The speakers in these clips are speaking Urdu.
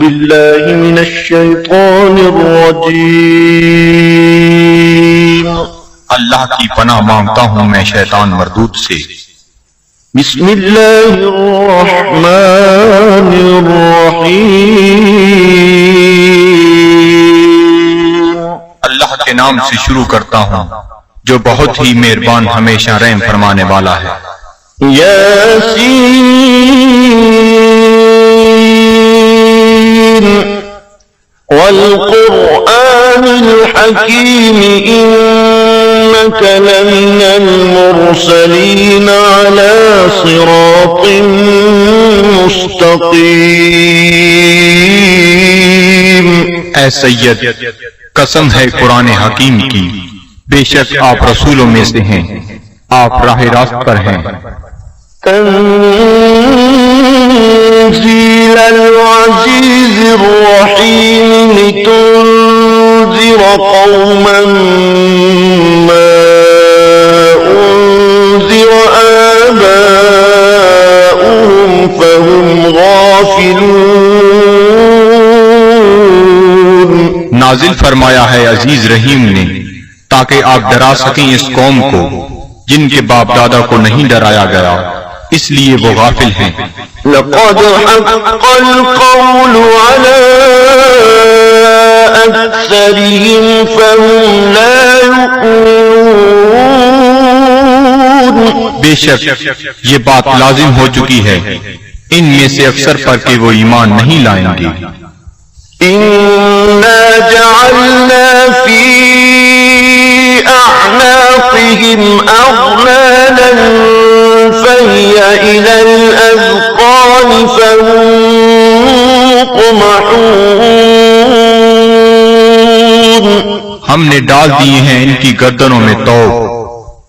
بالله من الشيطان الرجيم اللہ کی پناہ مانگتا ہوں میں شیطان مردود سے۔ بسم الله الرحمن الرحيم اللہ کے نام سے شروع کرتا ہوں جو بہت ہی مہربان ہمیشہ رحم فرمانے والا ہے۔ ياسين والقرآن الحكيم إنك لمن المرسلين على صراط مستقيم۔ اے سید، قسم ہے قرآن حکیم کی، بے شک آپ رسولوں میں سے ہیں، آپ راہ راست پر ہیں۔ تنزيل العزيز الرحيم لتنذر قوما ما أنذر آباؤهم فهم غافلون۔ نازل فرمایا ہے عزیز رحیم نے تاکہ آپ ڈرا سکیں اس قوم کو جن کے باپ دادا کو نہیں ڈرایا گیا، اس لیے وہ غافل ہیں۔ لقد حق القول على أكثرهم فهم لا يؤمنون۔ بے شک یہ بات لازم ہو چکی ہے ان میں سے اکثر پر کہ وہ ایمان نہیں لائیں گے۔ إنا جعلنا في أعناقهم أغلالا فهي إلى الأذقان فهم مقمحون۔ ہم نے ڈال دیے ہیں ان کی گردنوں میں توق،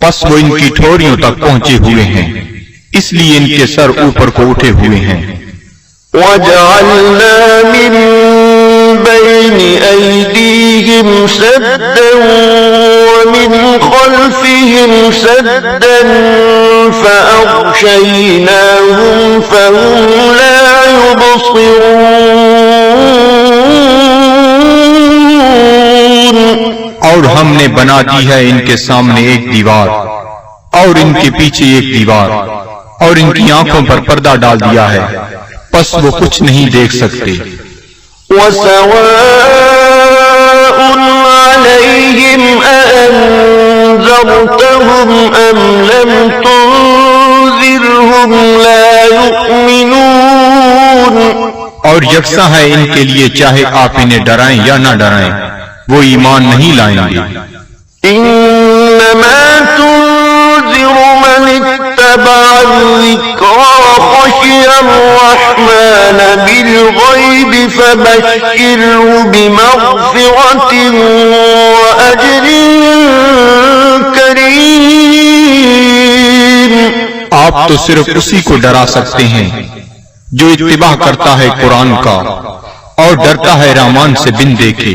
پس وہ ان کی ٹھوریوں تک پہنچے ہوئے ہیں، اس لیے ان کے سر اوپر کو اٹھے ہوئے ہیں۔ وجعلنا من بين أيديهم سدا ومن خلفهم سدا فأغشيناهم فهم لا يبصرون۔ اور ہم نے بنا دی ہے ان کے سامنے ایک دیوار اور ان کے پیچھے ایک دیوار، اور ان کی آنکھوں پر پردہ ڈال دیا ہے، پس وہ کچھ نہیں دیکھ سکتے۔ وسواء عليهم أأنذرتهم أم لم تنذرهم لا يؤمنون۔ اور یکساں ہے ان کے لیے چاہے آپ انہیں ڈرائیں یا نہ ڈرائیں، وہ ایمان نہیں لائیں گے۔ إنما تنذر من اتبع الذكر وخشي الرحمن بالغيب فبشره بمغفرة وأجر كريم۔ آپ تو صرف اسی کو ڈرا سکتے ہیں جو اتباع کرتا ہے قرآن کا اور ڈرتا ہے رحمان سے بن دیکھے،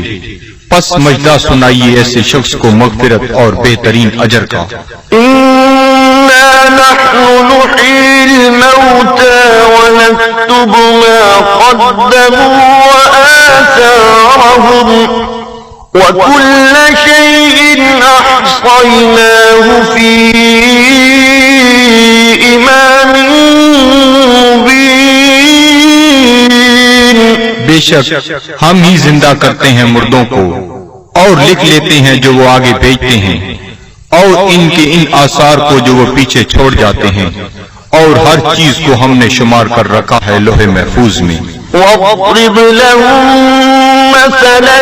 پس مجدہ سنائیے ایسے شخص کو مغفرت اور بہترین اجر کا۔ إنا نحن نحيي الموتى ونكتب ما قدموا وآثارهم وكل شيء أحصيناه في إمام مبين۔ بے شک ہم ہی زندہ کرتے ہیں مردوں کو اور لکھ لیتے ہیں جو وہ آگے بھیجتے ہیں، اور ان کے ان آثار کو جو وہ پیچھے چھوڑ جاتے ہیں، اور ہر چیز کو ہم نے شمار کر رکھا ہے لوح محفوظ میں۔ واضرب لهم مثلا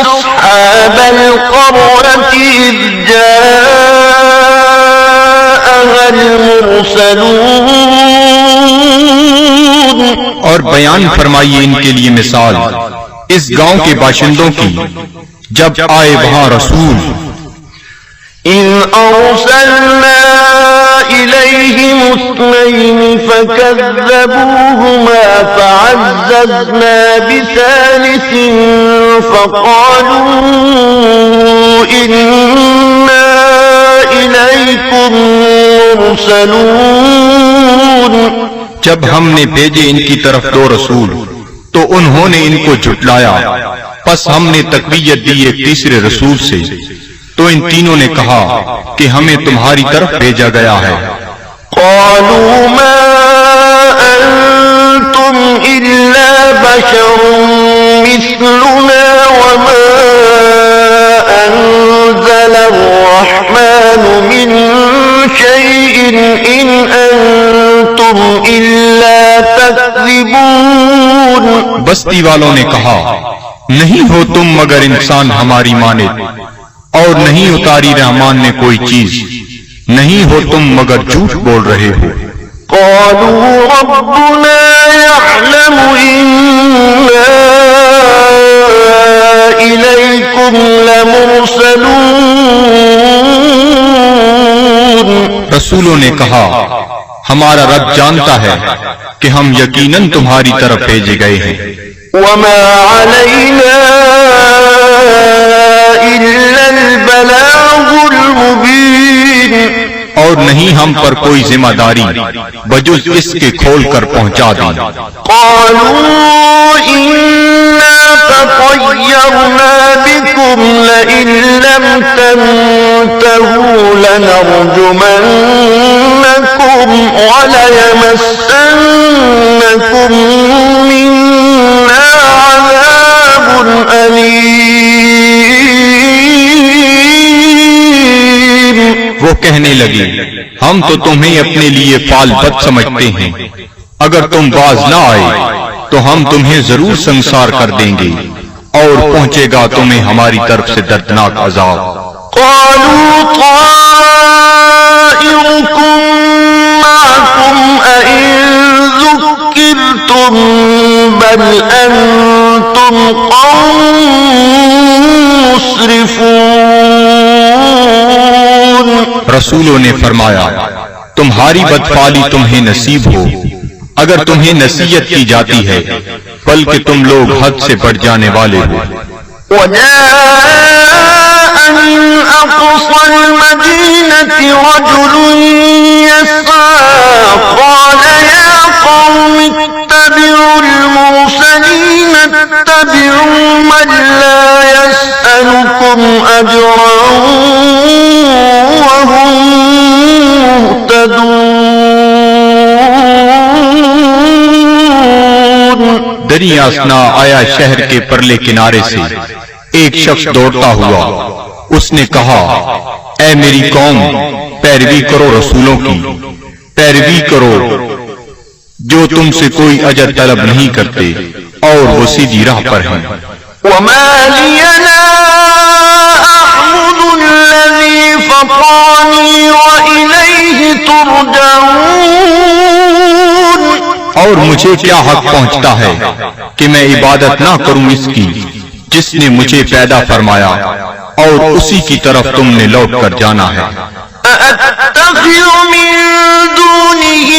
أصحاب القرية إذ جاءها المرسلون۔ اور بیان فرمائیے ان کے لیے مثال اس گاؤں کے باشندوں کی جب آئے وہاں رسول۔ إذ أرسلنا إليهم اثنين فكذبوهما فعززنا بثالث فقالوا إنا إليكم مرسلون۔ جب ہم نے بھیجے ان کی طرف دو رسول تو انہوں نے ان کو جھٹلایا، پس ہم نے تقویت دی ایک تیسرے رسول سے، تو ان تینوں نے کہا کہ ہمیں تمہاری طرف بھیجا گیا ہے۔ قالوا ما أنتم إلا بشر مثلنا وما أنزل الرحمن من شيء إن أنتم إلا تكذبون۔ بستی والوں نے کہا، نہیں ہو تم مگر انسان ہماری مانند، اور نہیں اتاری رحمان نے کوئی چیز، نہیں ہو تم مگر جھوٹ بول رہے ہو۔ قالوا ربنا يعلم إنا إليكم لمرسلون۔ رسولوں نے کہا، ہمارا رب جانتا ہے کہ ہم یقیناً تمہاری طرف بھیجے گئے ہیں۔ وما علينا إلا البلاغ المبين۔ اور نہیں ہم پر کوئی ذمہ داری بجز اس کے کھول کر پہنچا دیں۔ قالوا إنا تطيرنا بكم لئن لم تنتهوا لنرجمنكم وليمسنكم منا عذاب أليم۔ وہ کہنے لگے، ہم تو تمہیں اپنے لیے فال بد سمجھتے ہیں، اگر تم باز نہ آئے تو ہم تمہیں ضرور سنسار کر دیں گے، اور پہنچے گا تمہیں ہماری طرف سے دردناک عذاب۔ قالوا طائركم معكم أئن ذكرتم بل أنتم قوم مسرفون۔ رسولوں نے فرمایا، تمہاری بدفعلی تمہیں نصیب ہو اگر تمہیں نصیحت کی جاتی ہے، بلکہ تم لوگ حد سے بڑھ جانے والے ہو۔ وجاء من أقصى المدينة رجل يسعى قال يا قوم اتبعوا المرسلين اتبعوا من لا يسألكم أجرا وهم مهتدون۔ دریا اسنا آیا شہر کے پرلے کنارے سے ایک شخص دوڑتا ہوا، اس نے کہا، اے میری قوم، پیروی کرو رسولوں کی، پیروی کرو جو تم سے کوئی اجر طلب نہیں کرتے اور وہ سیدھی راہ پر ہیں۔ وما لي لا أعبد الذي فطرني وإليه ترجعون۔ اور مجھے کیا حق پہنچتا ہے کہ میں عبادت نہ کروں اس کی جس نے مجھے پیدا فرمایا اور اسی کی طرف تم نے لوٹ کر جانا ہے۔ أأتخذ من دونه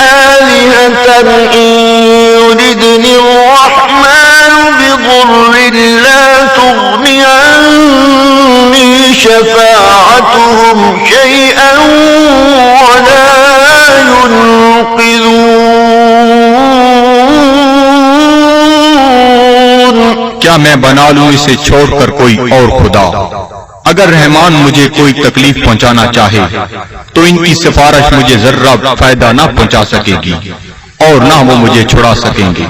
آلهة إن يردني الرحمن بضر لا تغن عني شفاعتهم شيئا ولا ينقذون۔ کیا میں بنا لوں اسے چھوڑ کر کوئی اور خدا؟ اگر رحمان مجھے کوئی تکلیف پہنچانا چاہے تو ان کی سفارش مجھے ذرہ فائدہ نہ پہنچا سکے گی اور نہ وہ مجھے چھڑا سکیں گے۔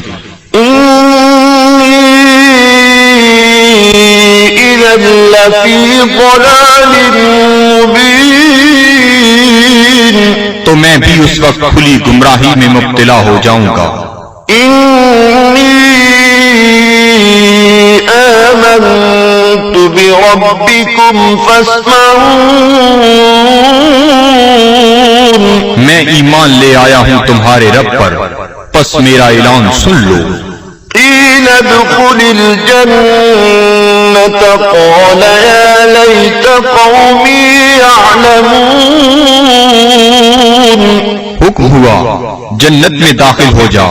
إِذًا لَّفِي ضَلَالٍ مُّبِينٍ۔ تو میں بھی اس وقت کھلی گمراہی میں مبتلا ہو جاؤں گا۔ آمنت بربكم فاسمعون۔ میں ایمان لے آیا ہوں تمہارے رب پر، پس میرا اعلان سن لو۔ قيل ادخل الجنة قال يا ليت قومي يعلمون۔ حکم ہوا جنت میں داخل ہو جا،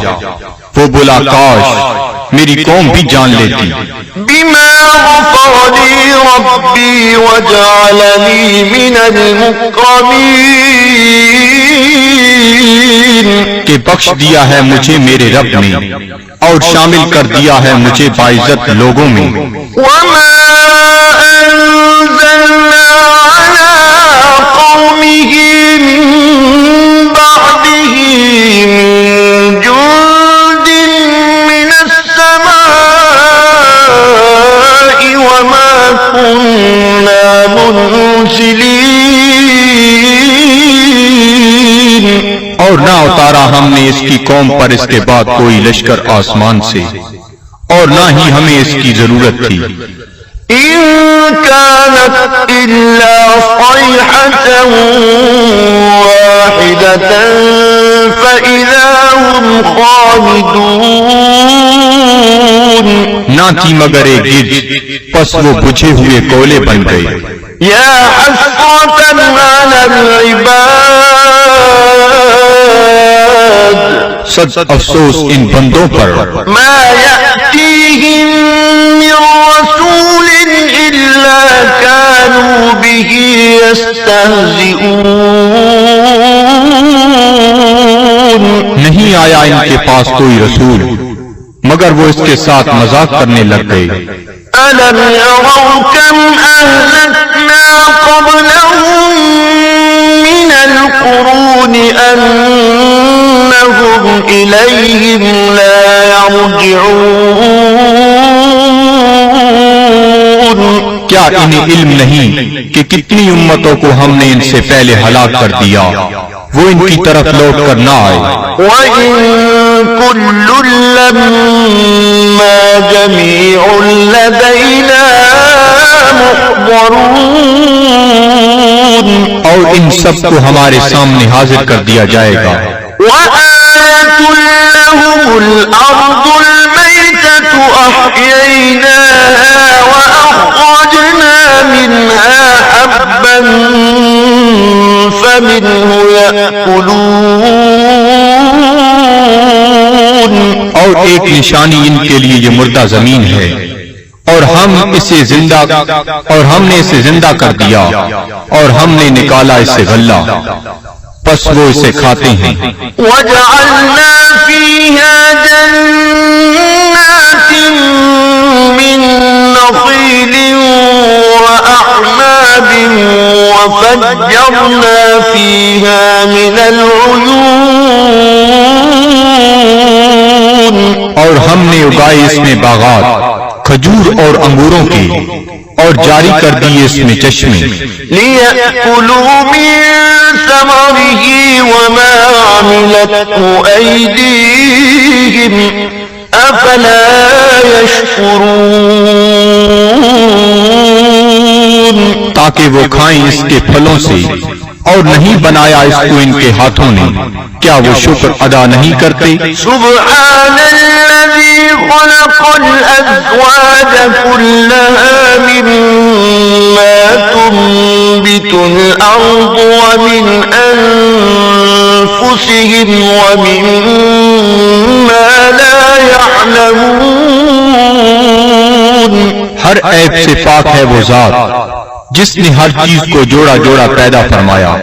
وہ بولا کاش میری قوم بھی جان لیتی۔ بما بما غفر لي ربي وجعلني من المكرمين کہ بخش دیا ہے مجھے میرے رب نے اور شامل کر دیا ہے مجھے باعزت لوگوں میں. وما أنزلنا على قومه من بعده من جند من السماء وما كنا منزلين اور نہ اتارا ہم نے اس کی قوم پر اس کے بعد کوئی لشکر آسمان سے اور نہ ہی ہمیں اس کی ضرورت تھی. إن كانت إلا صيحة واحدة فإذا هم خامدون نہ تھی مگر ایک گرج پس وہ بجھے ہوئے کولے بن گئے. يا حسرة على العباد صد افسوس ان بندوں پر ما يأتيهم من رسول إلا كانوا به يستهزئون نہیں آیا ان کے پاس کوئی رسول مگر وہ اس کے ساتھ مذاق کرنے لگ گئے. ألم يروا كم أهلكنا قبلهم من القرون أنهم إليهم لا يرجعون کیا انہیں علم نہیں کہ کتنی امتوں کو ہم نے ان سے پہلے ہلاک کر دیا وہ ان کی طرف لوٹ کر نہ آئے. وَإِن كُلٌّ لَّمَّا جَمِيعٌ لَّدَيْنَا مُحْضَرُونَ اور ان سب کو ہمارے سامنے حاضر کر دیا جائے گا. وَآيَةٌ لَّهُمُ الْأَرْضُ الْمَيْتَةُ أَحْيَيْنَاهَا وَأَخْرَجْنَا مِنْهَا حَبًّا فَمِنْهُ يَأْكُلُونَ اور ایک نشانی ان کے لیے یہ مردہ زمین ہے اور ہم نے اسے زندہ کر دیا اور ہم نے نکالا اس سے غلہ پس وہ اسے کھاتے ہیں. وَجَعَلْنَا فِيهَا جَنَّاتٍ مِّن نَّخِيلٍ وَأَعْنَابٍ وَفَجَّرْنَا فِيهَا مِنَ الْعُيُونِ اور ہم نے اگائے اس میں باغات کھجور اور انگوروں کے اور جاری کر دیے اس میں چشمے. لِيَأْكُلُوا مِن ثَمَرِهِ وَمَا عَمِلَتْهُ أَيْدِيهِمْ أَفَلَا يَشْكُرُونَ تاکہ وہ کھائیں اس کے پھلوں سے اور نہیں بنایا اس کو ان کے ہاتھوں نے کیا وہ شکر ادا نہیں کرتے. سبحان الذي خلق الأزواج كلها مما تنبت الأرض ومن أنفسهم ومما لا يعلمون ہر عیب سے پاک ہے وہ ذات جس نے ہر چیز کو جوڑا جوڑا پیدا فرمایا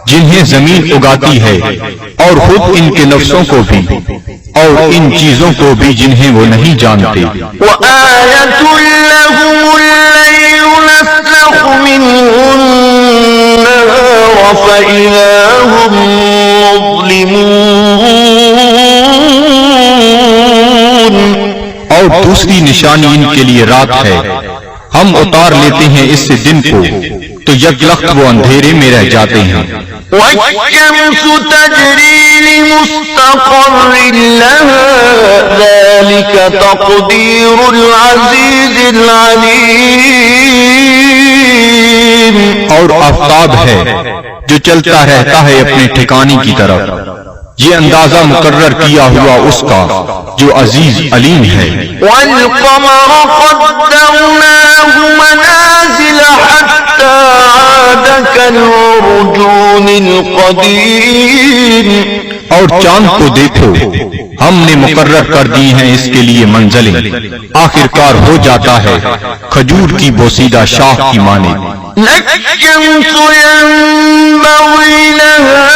جنہیں زمین اگاتی ہے اور خود ان کے نفسوں کو بھی اور ان چیزوں کو بھی جنہیں وہ نہیں جانتے. وَآيَةٌ لَّهُمُ اللَّيْلُ نَسْلَخُ مِنْهُ النَّهَارَ فَإِذَا هُم مُّظْلِمُونَ اور دوسری نشانی ان کے لیے رات ہے ہم اتار لیتے ہیں اس سے دن کو تو یکلخت وہ اندھیرے میں رہ جاتے ہیں. وَالشَّمْسُ تَجْرِي لِمُسْتَقَرٍّ لَّهَا ذَلِكَ تَقْدِيرُ الْعَزِيزِ الْعَلِيمِ اور آفتاب ہے جو چلتا رہتا ہے اپنے ٹھکانے کی طرف یہ اندازہ مقرر کیا ہوا اس کا جو عزیز علیم ہے. وَالْقَمَرَ قَدَّرْنَاهُ مَنَازِلَ حَتَّى عَادَ كَالْعُرْجُونِ الْقَدِيمِ اور چاند کو دیکھو، ہم نے مقرر کر دی ہیں اس کے لیے منزلیں، آخر کار ہو جاتا ہے کھجور کی بوسیدہ شاخ کی مانند۔ الشمس ينبغي لها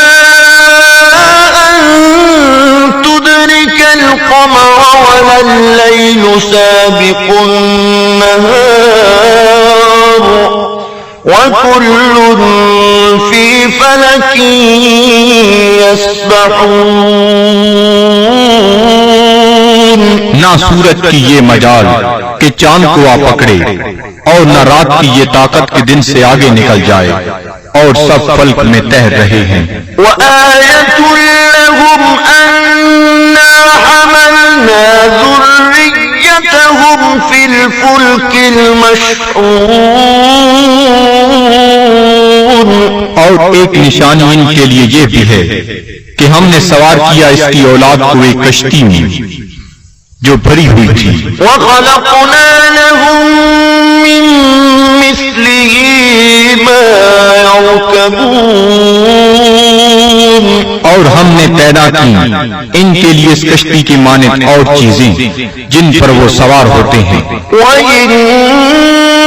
أن تدرك القمر ولا الليل سابق النهار وكل في فلك يسبحون۔ نہ سورج کی یہ مجال کہ چاند کو آ پکڑے، اور نہ رات کی یہ طاقت کے دن سے آگے نکل جائے، اور سب فلک میں تیر رہے ہیں۔ وآية لهم أنا حملنا ذريتهم في الفلك المشحون۔ اور ایک نشانی ان کے لیے یہ بھی ہے کہ ہم نے سوار کیا اس کی اولاد کو ایک کشتی میں جو بھری ہوئی تھی۔ وخلقنا لهم من مثله ما يركبون۔ اور ہم نے پیدا کی ان کے لیے اس کشتی کی مانند اور چیزیں جن پر وہ سوار ہوتے ہیں۔ وَإِن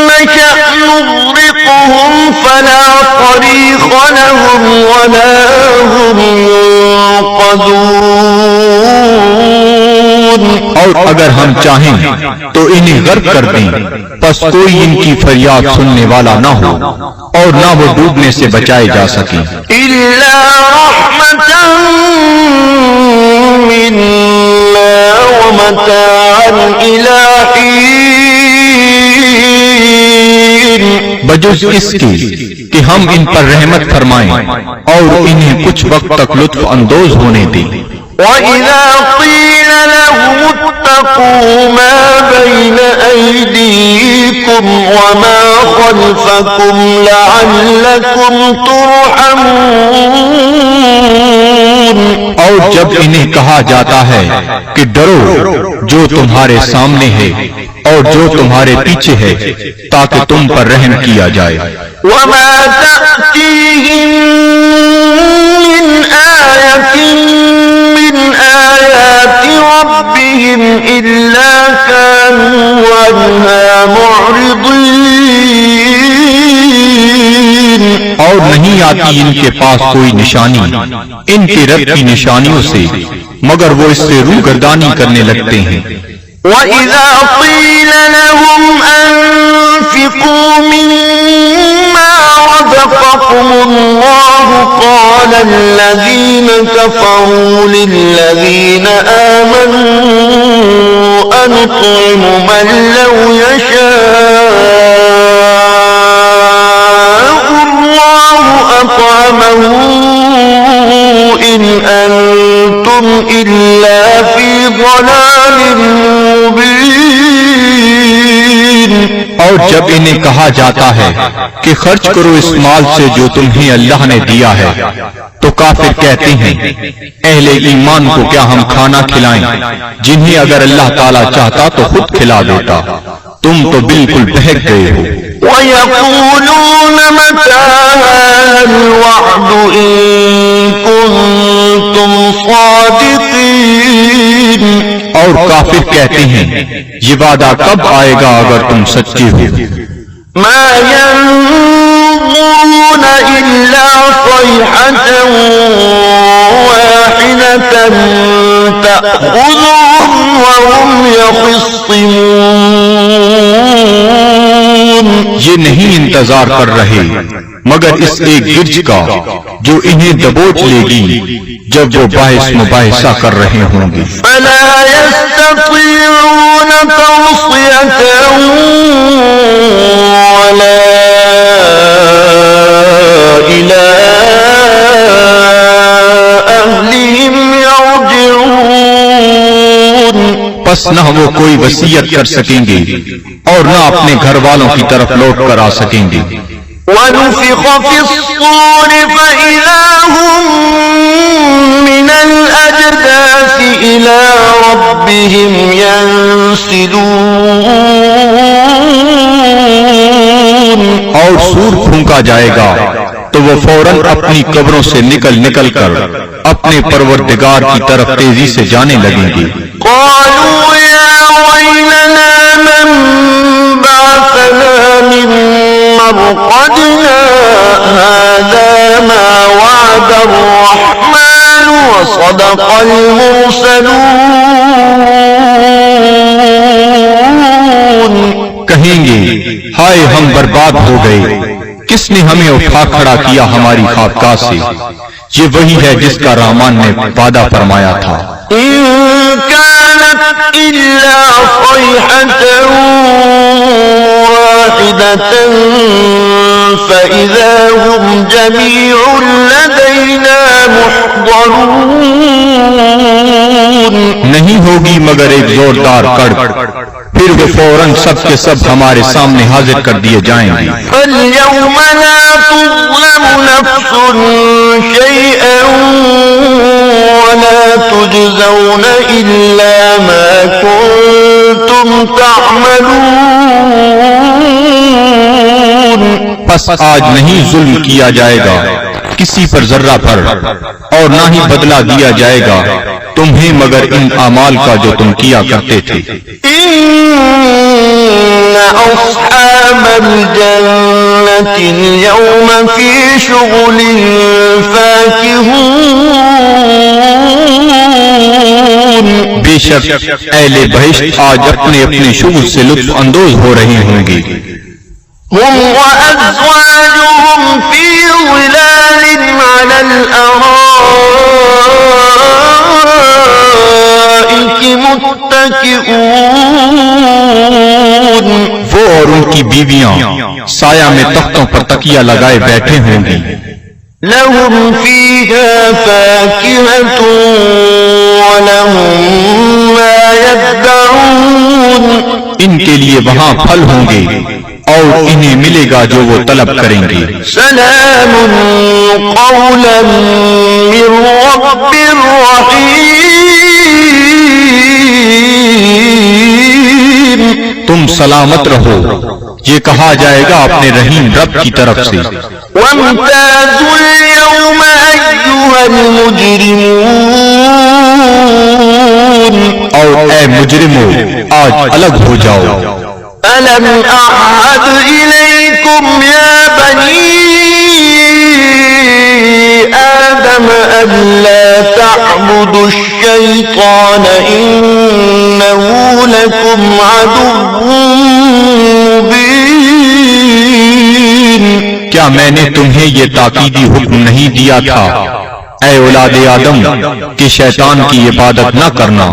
نَّشَأْ نُغْرِقْهُمْ فَلَا صَرِيخَ لَهُمْ وَلَا هُمْ يُنقَذُونَ۔ اور اگر ہم چاہیں تو انہیں غرق کر دیں، پس کوئی ان کی فریاد سننے والا نہ ہو، اور نہ وہ ڈوبنے سے بچائے جا سکیں۔ إِلَّا رَحْمَةً مِّنَّا وَمَتَاعًا إِلَىٰ حِينٍ۔ بجز اس کے کہ ہم ان پر رحمت فرمائیں اور انہیں کچھ وقت تک لطف اندوز ہونے دیں۔ وَإِذَا قِيلَ لَهُمُ اتَّقُوا مَا بَيْنَ أَيْدِيكُمْ وَمَا خَلْفَكُمْ لَعَلَّكُمْ تُرْحَمُونَ۔ اور جب انہیں کہا جاتا ہے کہ ڈرو جو تمہارے سامنے ہے اور جو تمہارے پیچھے ہے، تاکہ تم پر رحم کیا جائے۔ وَمَا تَأْتِيهِم مِّنْ آيَةٍ مِّنْ آيَاتِ رَبِّهِمْ إِلَّا كَانُوا عَنْهَا مُعْرِضِينَ۔ اور نہیں آتی ان کے پاس کوئی نشانی ان کے رب کی نشانیوں سے، مگر وہ اس سے روگردانی کرنے لگتے ہیں۔ وَإِذَا قِيلَ لَهُمْ أَنفِقُوا مِمَّا رَزَقَكُمُ اللَّهُ قَالَ الَّذِينَ كَفَرُوا لِلَّذِينَ آمَنُوا أَنُطْعِمُ مَن لَّوْ يَشَاءُ اللَّهُ أَطْعَمَهُ إِنْ أَنتُمْ إِلَّا فِي ضَلَالٍ مُّبِينٍ۔ اور جب انہیں کہا جاتا ہے کہ خرچ کرو اس مال سے جو تمہیں اللہ نے دیا ہے، تو کافر کہتے ہیں اہل ایمان کو کیا ہم کھانا کھلائیں جنہیں اگر اللہ تعالیٰ چاہتا تو خود کھلا دیتا، تم تو بالکل بہک گئے ہو۔ وَيَقُولُونَ مَتَىٰ هَٰذَا الْوَعْدُ إِن كُنتُمْ صَادِقِينَ۔ اور کافر کہتے ہیں یہ وعدہ کب آئے گا اگر تم سچے ہو؟ مَا يَنظُرُونَ إِلَّا صَيْحَةً وَاحِدَةً تَأْخُذُهُمْ وَهُمْ يَخِصِّمُونَ۔ یہ نہیں انتظار کر رہے مگر اس ایک گرج کا جو انہیں دبوچ لے گی جب وہ باعث مباحثہ کر رہے ہوں گے۔ فَلَا يَسْتَطِيعُونَ تَوْصِيَةً وَلَا إِلَىٰ أَهْلِهِمْ يَرْجِعُونَ۔ پس نہ وہ کوئی وصیت کر سکیں گے اور نہ اپنے گھر والوں کی طرف لوٹ کر آ سکیں گے۔ وَنُفِخَ فِي الصُّورِ فَإِذَا هُم مِّنَ الْأَجْدَاثِ إِلَىٰ رَبِّهِمْ يَنسِلُونَ۔ اور سور پھونکا جائے گا تو وہ فوراً اپنی قبروں سے نکل کر اپنے پروردگار کی طرف تیزی سے جانے لگیں گے۔ قالوا يا ويلنا من بعثنا من مرقدنا هذا ما وعد الرحمن وصدق المرسلون۔ کہیں گے ہائے ہم برباد ہو گئے، کس نے ہمیں اٹھا کھڑا کیا ہماری خاکگاہ سے؟ یہ وہی ہے جس کا رحمان نے وعدہ فرمایا تھا۔ إن كانت إلا صيحة واحدة فإذا هم جميع لدينا محضرون۔ نہیں ہوگی مگر ایک زوردار کڑک، پھر وہ فوراً سب کے سب ہمارے سامنے حاضر کر دیے جائیں گے۔ فاليوم لا تظلم نفس شيئا ولا تجزون إلا ما كنتم تعملون۔ پس آج نہیں ظلم کیا جائے گا کسی پر ذرہ پر، اور نہ ہی بدلہ دیا جائے گا تمہیں مگر ان اعمال کا جو تم کیا کرتے تھے۔ إن أصحاب الجنة اليوم في شغل فاكهون۔ بے شک اہل بہشت آج اپنے اپنے شغل سے لطف اندوز ہو رہے ہوں گے۔ هم وأزواجهم في ظلال على الأرائك متكئون۔ وہ اور ان کی بیویاں سایہ میں تختوں پر تکیہ لگائے بیٹھے ہوں گی۔ لهم فيها فاكهة ولهم ما يدعون۔ ان کے لیے وہاں پھل ہوں گے اور انہیں ملے گا جو وہ طلب کریں گے۔ سلام قولا من رب رحیم۔ تم سلامت رہو، یہ کہا جائے گا اپنے رحیم رب کی طرف سے۔ وامتازوا اليوم أيها المجرمون۔ اور اے مجرمو آج الگ ہو جاؤ۔ ألم أعهد إليكم يا بني آدم ألا تعبدوا الشيطان إنه لكم عدو مبين۔ کیا میں نے تمہیں یہ تاکیدی حکم نہیں دیا تھا اے اولاد آدم کہ شیطان کی عبادت نہ کرنا،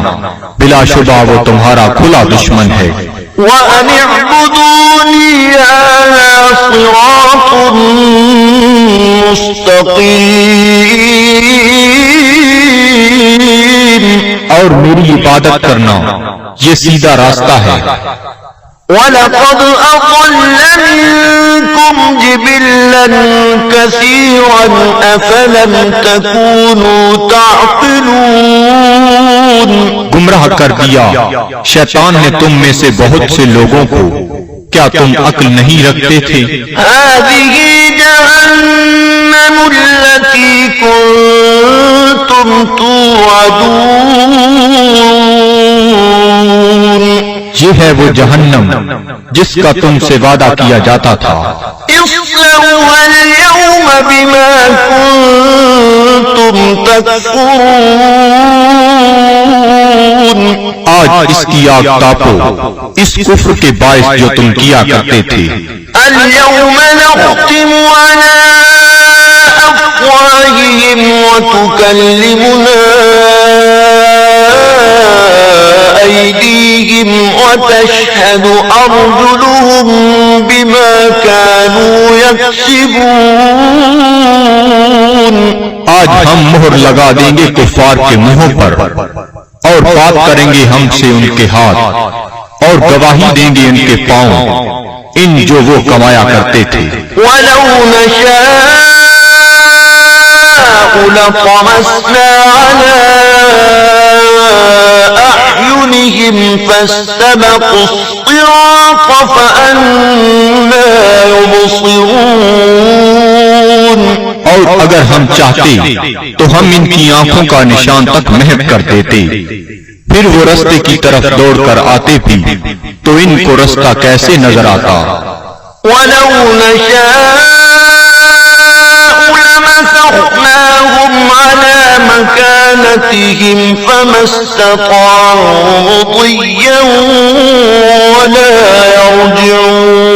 بلا شبہ وہ تمہارا کھلا دشمن ہے۔ وَأَنِ اعْبُدُونِي هَذَا صِرَاطٌ مُسْتَقِيمٌ۔ اور میری عبادت کرنا یہ سیدھا راستہ ہے۔ وَلَقَدْ أَضَلَّ مِنكُمْ جِبِلًّا كَثِيرًا أَفَلَمْ تَكُونُوا تَعْقِلُونَ۔ گمراہ کر دیا شیطان نے تم میں سے بہت سے لوگوں کو، کیا تم عقل نہیں رکھتے تھے؟ هذه جهنم التي كنتم توعدون۔ یہ ہے وہ جہنم جس کا تم سے وعدہ کیا جاتا تھا۔ اصلوها اليوم بما كنتم تكفرون۔ آج اس کی آگ تاپو اس کفر کے باعث جو تم کیا کرتے تھے۔ اليوم نختم على أفواههم وتكلمنا أيديهم وتشهد أرجلهم بما كانوا يكسبون۔ آج ہم مہر لگا دیں گے کفار کے منہوں پر، اور بات کریں گے ہم سے ان کے ہاتھ، اور گواہی دیں گے ان کے پاؤں ان جو وہ کمایا کرتے تھے۔ وَلَوْ نَشَاءُ لَطَمَسْنَا عَلَىٰ أَعْيُنِهِمْ فَاسْتَبَقُوا الصِّرَاطَ فَأَنَّىٰ يُبْصِرُونَ۔ اور اگر ہم چاہتے تو ہم ان کی آنکھوں کا نشان تک محو کر دیتے، پھر وہ رستے کی طرف دوڑ کر آتے بھی تو ان کو رستہ کیسے نظر آتا؟ وَلَوْ نَشَاءُ لَمَسَخْنَاهُمْ عَلَى مَكَانَتِهِمْ فَمَا اسْتَطَاعُوا مُضِيًّا وَلَا يَرْجِعُونَ۔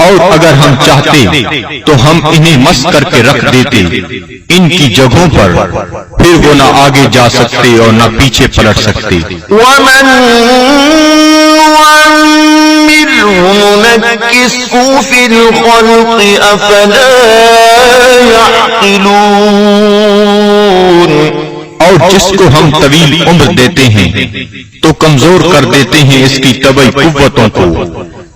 اور اگر ہم چاہتے تو ہم انہیں مس کر کے رکھ دیتے ان کی جگہوں پر، پھر وہ نہ آگے جا سکتے اور نہ پیچھے پلٹ سکتے۔ وَمَن نُّنَكِّسْهُ فِي الْخَلْقِ أَفَلَا يَعْقِلُونَ۔ اور جس کو ہم طویل عمر دیتے ہیں تو کمزور کر دیتے ہیں اس کی طبعی قوتوں کو،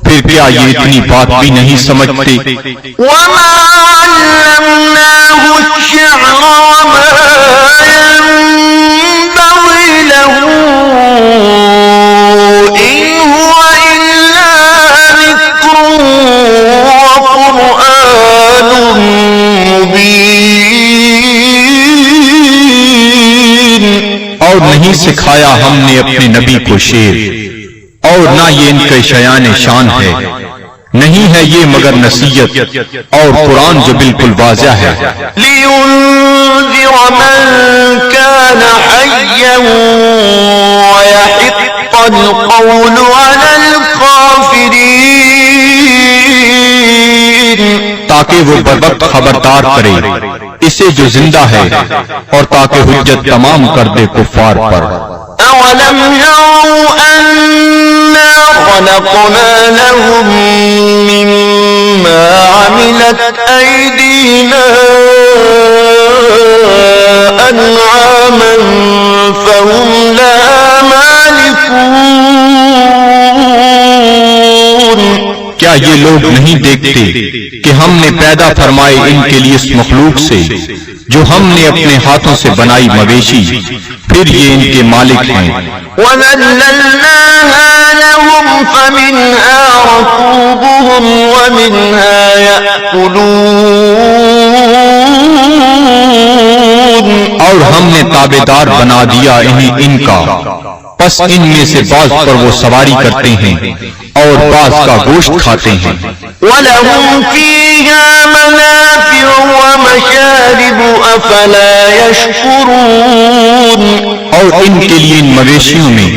پھر کیا یہ اتنی بات بھی نہیں سمجھتے؟ وَمَا عَلَّمْنَاهُ الشِّعْرَ وَمَا يَنبَغِي لَهُ إِنْ هُوَ إِلَّا ذِكْرٌ وَقُرْآنٌ مُبِينٌ۔ اور نہیں سکھایا ہم نے اپنے نبی کو شعر، اور نہ یہ ان کے شایان شان ہے، نہیں ہے یہ مگر نصیحت اور قرآن جو بالکل واضح ہے۔ لِيُنذِرَ مَن كَانَ حَيًّا وَيَحِقَّ الْقَوْلُ عَلَى الْكَافِرِينَ۔ تاکہ وہ بروقت خبردار کرے اسے جو زندہ ہے، اور تاکہ حجت تمام کر دے کفار پر۔ أَوَلَمْ يَرَوْا أَنَّا خَلَقْنَا لَهُم مِّمَّا عَمِلَتْ أَيْدِينَا أَنْعَامًا فَهُمْ لَهَا مَالِكُونَ۔ کیا یہ لوگ نہیں دیکھتے کہ ہم نے پیدا فرمائے ان کے لیے اس مخلوق سے جو ہم نے اپنے ہاتھوں سے بنائی مویشی، پھر یہ ان کے مالک ہیں۔ وَذَلَّلْنَاهَا لَهُمْ فَمِنْهَا رَكُوبُهُمْ وَمِنْهَا يَأْكُلُونَ۔ اور ہم نے تابعدار بنا دیا انہیں ان کا، پس ان میں سے بعض پر وہ سواری کرتے ہیں اور بعض کا گوشت کھاتے ہیں۔ وَلَهُمْ فِيهَا مَنَافِعُ وَمَشَارِبُ أَفَلَا يَشْكُرُونَ۔ اور ان کے لیے ان مویشیوں میں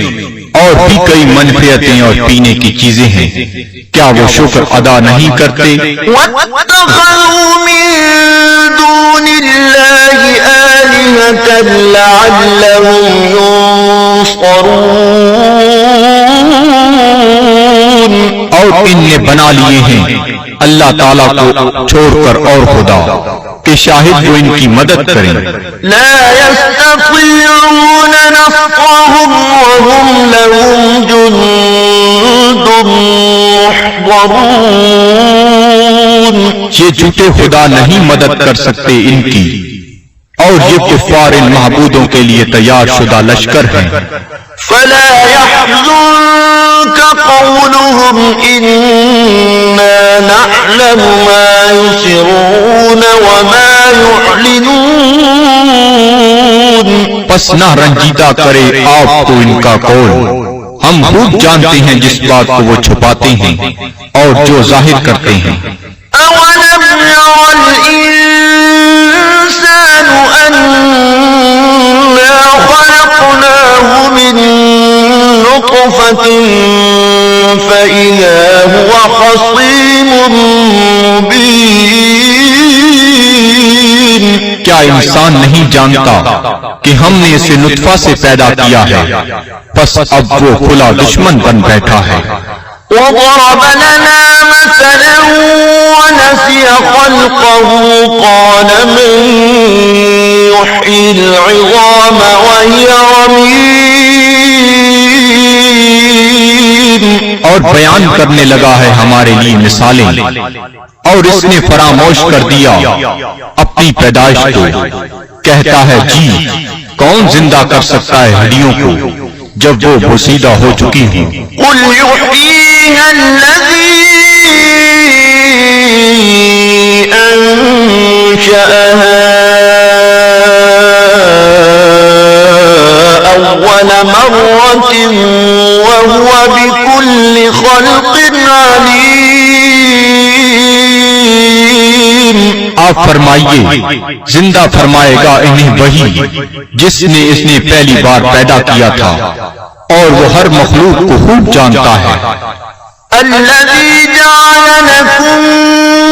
اور بھی کئی منفعتیں اور پینے کی چیزیں ہیں، کیا وہ شکر ادا نہیں کرتے؟ وَاتَّخَذُوا مِن دُونِ اللَّهِ آلِهَةً لَعَلَّهُمْ يُنصَرُونَ۔ اور ان نے بنا لیے ہیں اللہ تعالیٰ کو چھوڑ کر اور خدا کہ شاہد وہ ان کی مدد کریں۔ لا يستطيعون نصرهم وهم لهم جند محضرون۔ یہ جھوٹے خدا نہیں مدد کر سکتے ان کی، اور یہ کفار ان معبودوں کے لیے تیار شدہ لشکر ہیں۔ فلا يحزنك قولهم إنا نعلم ما يسرون وما يعلنون۔ پس نہ رنجیدہ کرے آپ کو ان کا قول، ہم خوب جانتے ہیں جس بات کو وہ چھپاتے ہیں اور جو ظاہر کرتے ہیں۔ أولم ير الإنسان أنا خلقناه من نطفة فإذا هو خصيم مبين۔ کیا انسان نہیں جانتا کہ ہم نے اسے نطفہ سے پیدا کیا ہے، پس اب وہ کھلا دشمن بن بیٹھا ہے۔ وضرب لنا مثلا ونسي خلقه قال من يحيي العظام وهي رميم۔ اور بیان کرنے لگا ہے ہمارے لیے مثالیں، اور اس نے فراموش کر دیا اپنی پیدائش کو، کہتا ہے جی کون زندہ کر سکتا ہے ہڈیوں کو جب وہ بوسیدہ ہو چکی ہوں۔ قل يحييها الذي أنشأها أول مرة وهو بكل خلق عليم. آپ فرمائیے زندہ فرمائے گا انہیں وہی جس نے اس نے پہلی بار پیدا کیا تھا اور وہ ہر مخلوق کو خوب جانتا ہے. الذي جعل لكم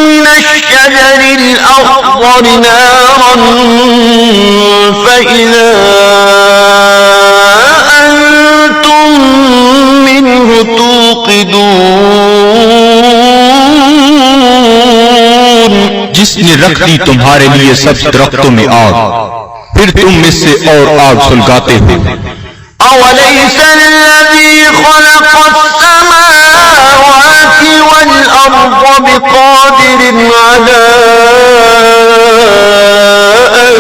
من الشجر الأخضر نارا فإذا أنتم منه توقدون. جس نے رکھ دی تمہارے لیے سب درختوں میں آگ پھر تم اس سے اور آگ سلگاتے ہو. أوليس الذي خلق السماوات والأرض بقادر على أن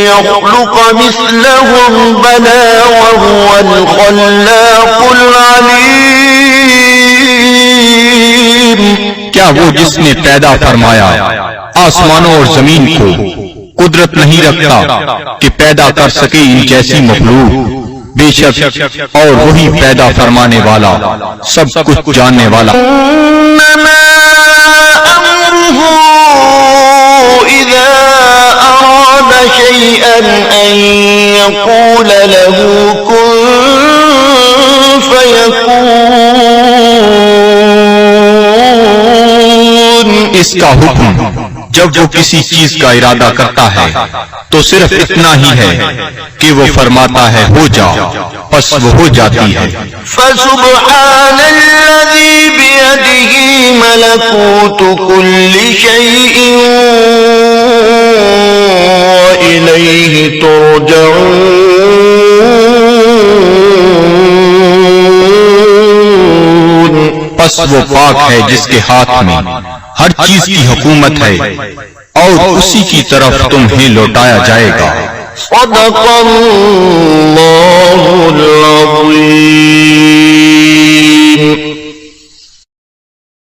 يخلق مثلهم بلى وهو الخلاق العليم. کیا وہ جس نے پیدا فرمایا آسمانوں اور زمین کو قدرت نہیں رکھتا کہ پیدا کر سکے ان جیسی مخلوق؟ بے شک اور وہی پیدا فرمانے والا سب کچھ جاننے والا. إنما أمره إذا أراد شيئا أن يقول له كن فيكون. اس کا حکم جب وہ کسی چیز کا ارادہ کرتا ہے تو صرف اتنا ہی ہے کہ وہ فرماتا ہے ہو جا پس وہ ہو جاتی ہے. فسبحان الذي بيده ملكوت كل شيء وإليه ترجعون. پس وہ پاک ہے جس کے ہاتھ میں ہر چیز کی حکومت ہے اور اسی کی طرف تمہیں لوٹایا جائے گا. صدق اللہ العظیم.